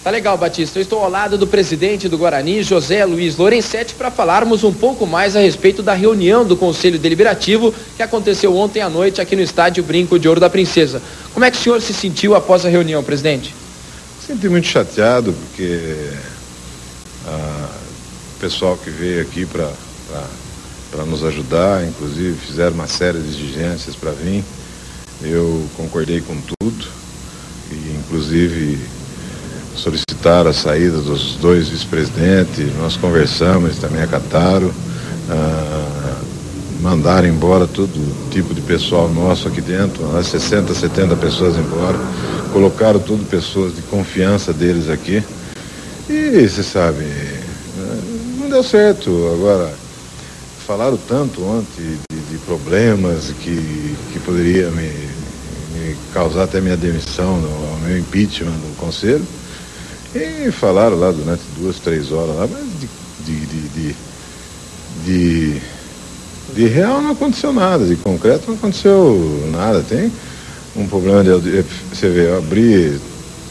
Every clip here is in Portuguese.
Tá legal, Batista. Eu estou ao lado do presidente do Guarani, José Luiz Lorenzetti, para falarmos um pouco mais a respeito da reunião do Conselho Deliberativo que aconteceu ontem à noite aqui no estádio Brinco de Ouro da Princesa. Como é que o senhor se sentiu após a reunião, presidente? Senti muito chateado, porque o pessoal que veio aqui para nos ajudar, inclusive fizeram uma série de exigências para vir. Eu concordei com tudo e, inclusive, solicitaram a saída dos dois vice-presidentes. Nós conversamos, eles também acataram, mandaram embora todo tipo de pessoal nosso aqui dentro, 60, 70 pessoas embora, colocaram tudo pessoas de confiança deles aqui e, você sabe, não deu certo. Agora, falaram tanto ontem de problemas que poderia me causar até minha demissão, o meu impeachment do conselho. E falaram lá durante 2, 3 horas lá, mas de real não aconteceu nada, de concreto não aconteceu nada. Tem um problema você vê, eu abri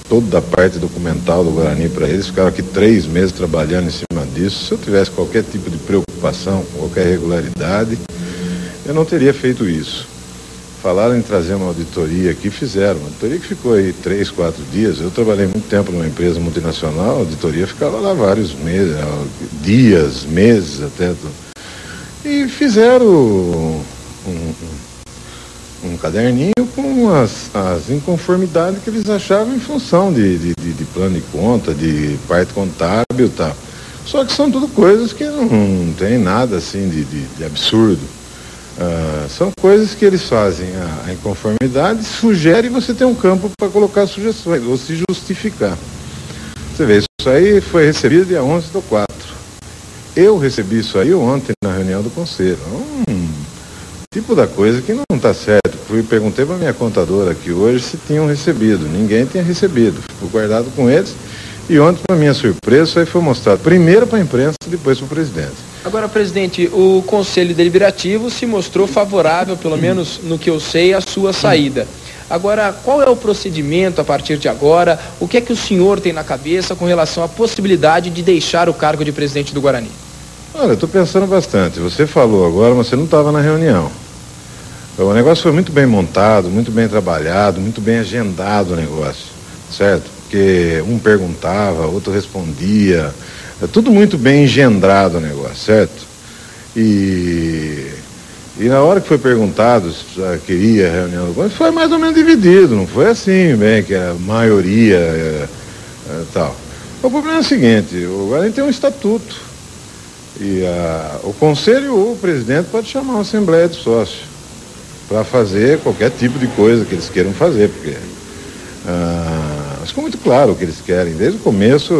toda a parte documental do Guarani para eles, ficaram aqui 3 meses trabalhando em cima disso. Se eu tivesse qualquer tipo de preocupação, qualquer irregularidade, eu não teria feito isso. Falaram em trazer uma auditoria aqui, fizeram. Uma auditoria que ficou aí 3, 4 dias. Eu trabalhei muito tempo numa empresa multinacional, a auditoria ficava lá vários meses, dias, meses até. E fizeram um caderninho com as inconformidades que eles achavam em função de plano de conta, de parte contábil e tal. Só que são tudo coisas que não tem nada assim de absurdo. São coisas que eles fazem a inconformidade, sugerem e você tem um campo para colocar sugestões, ou se justificar. Você vê, isso aí foi recebido dia 11/4. Eu recebi isso aí ontem na reunião do conselho. Tipo da coisa que não está certo. Perguntei para minha contadora aqui hoje se tinham recebido. Ninguém tinha recebido. Ficou guardado com eles. E ontem, para minha surpresa, isso aí foi mostrado primeiro para a imprensa, depois para o presidente. Agora, presidente, o Conselho Deliberativo se mostrou favorável, pelo menos no que eu sei, à sua saída. Agora, qual é o procedimento a partir de agora? O que é que o senhor tem na cabeça com relação à possibilidade de deixar o cargo de presidente do Guarani? Olha, eu estou pensando bastante. Você falou agora, mas você não estava na reunião. O negócio foi muito bem montado, muito bem trabalhado, muito bem agendado o negócio, certo? Porque um perguntava, outro respondia, é tudo muito bem engendrado o negócio, certo? E na hora que foi perguntado se queria a reunião do Conselho, foi mais ou menos dividido, não foi assim, bem, que a maioria tal. O problema é o seguinte, o Guarani tem um estatuto, e o Conselho ou o presidente pode chamar uma Assembleia de Sócios para fazer qualquer tipo de coisa que eles queiram fazer, porque ficou muito claro o que eles querem. Desde o começo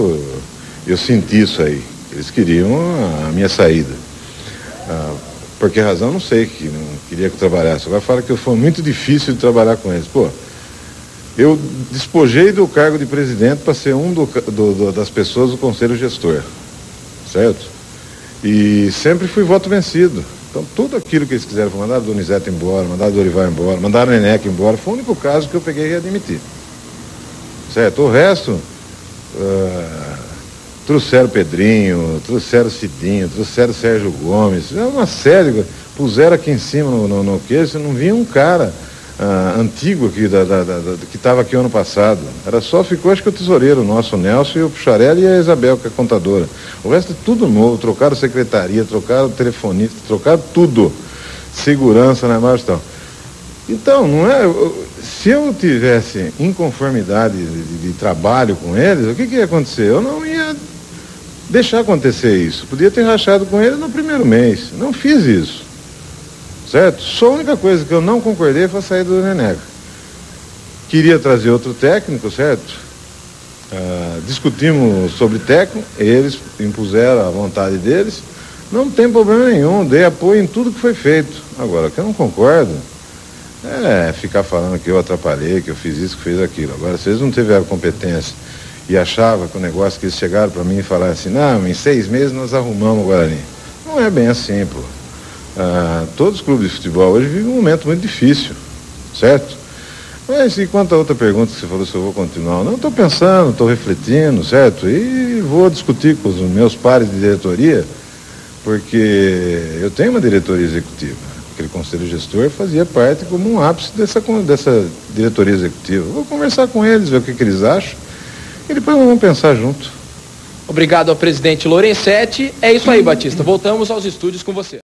eu senti isso aí. Eles queriam a minha saída. Por que razão, não sei, que não queria que eu trabalhasse. Agora fala que foi muito difícil de trabalhar com eles. Pô, eu despojei do cargo de presidente para ser das pessoas do Conselho Gestor, certo? E sempre fui voto vencido. Então, tudo aquilo que eles quiseram, mandaram o Donizete embora, mandaram o Dorival embora, mandaram o Neneca embora, foi o único caso que eu peguei e admiti. Certo? O resto, trouxeram Pedrinho, trouxeram Cidinho, trouxeram Sérgio Gomes, é uma série, puseram aqui em cima no queixo, não vinha um cara antigo aqui, que estava aqui ano passado. Era só, ficou acho que o tesoureiro nosso, o Nelson, e o Puxarelli e a Isabel, que é a contadora. O resto é tudo novo, trocaram secretaria, trocaram telefonista, trocaram tudo. Segurança, né, mais tal. Então, não é. Se eu tivesse inconformidade de trabalho com eles, o que ia acontecer? Eu não ia deixar acontecer isso. Podia ter rachado com eles no primeiro mês. Não fiz isso. Certo? Só a única coisa que eu não concordei foi a saída do Neneca. Queria trazer outro técnico, certo? Discutimos sobre técnico, eles impuseram a vontade deles. Não tem problema nenhum, dei apoio em tudo que foi feito. Agora, o que eu não concordo é ficar falando que eu atrapalhei, que eu fiz isso, que fiz aquilo. Agora, se eles não tiveram competência e achavam que o negócio que eles chegaram para mim e falaram assim, não, em 6 meses nós arrumamos o Guarani. Não é bem assim, pô. Todos os clubes de futebol hoje vivem um momento muito difícil, certo? Mas e quanto a outra pergunta que você falou, se eu vou continuar? Não, estou pensando, estou refletindo, certo? E vou discutir com os meus pares de diretoria, porque eu tenho uma diretoria executiva. Aquele conselho gestor fazia parte como um ápice dessa diretoria executiva. Vou conversar com eles, ver o que eles acham, e depois vamos pensar junto. Obrigado ao presidente Lorenzetti. É isso aí, Batista. Voltamos aos estúdios com você.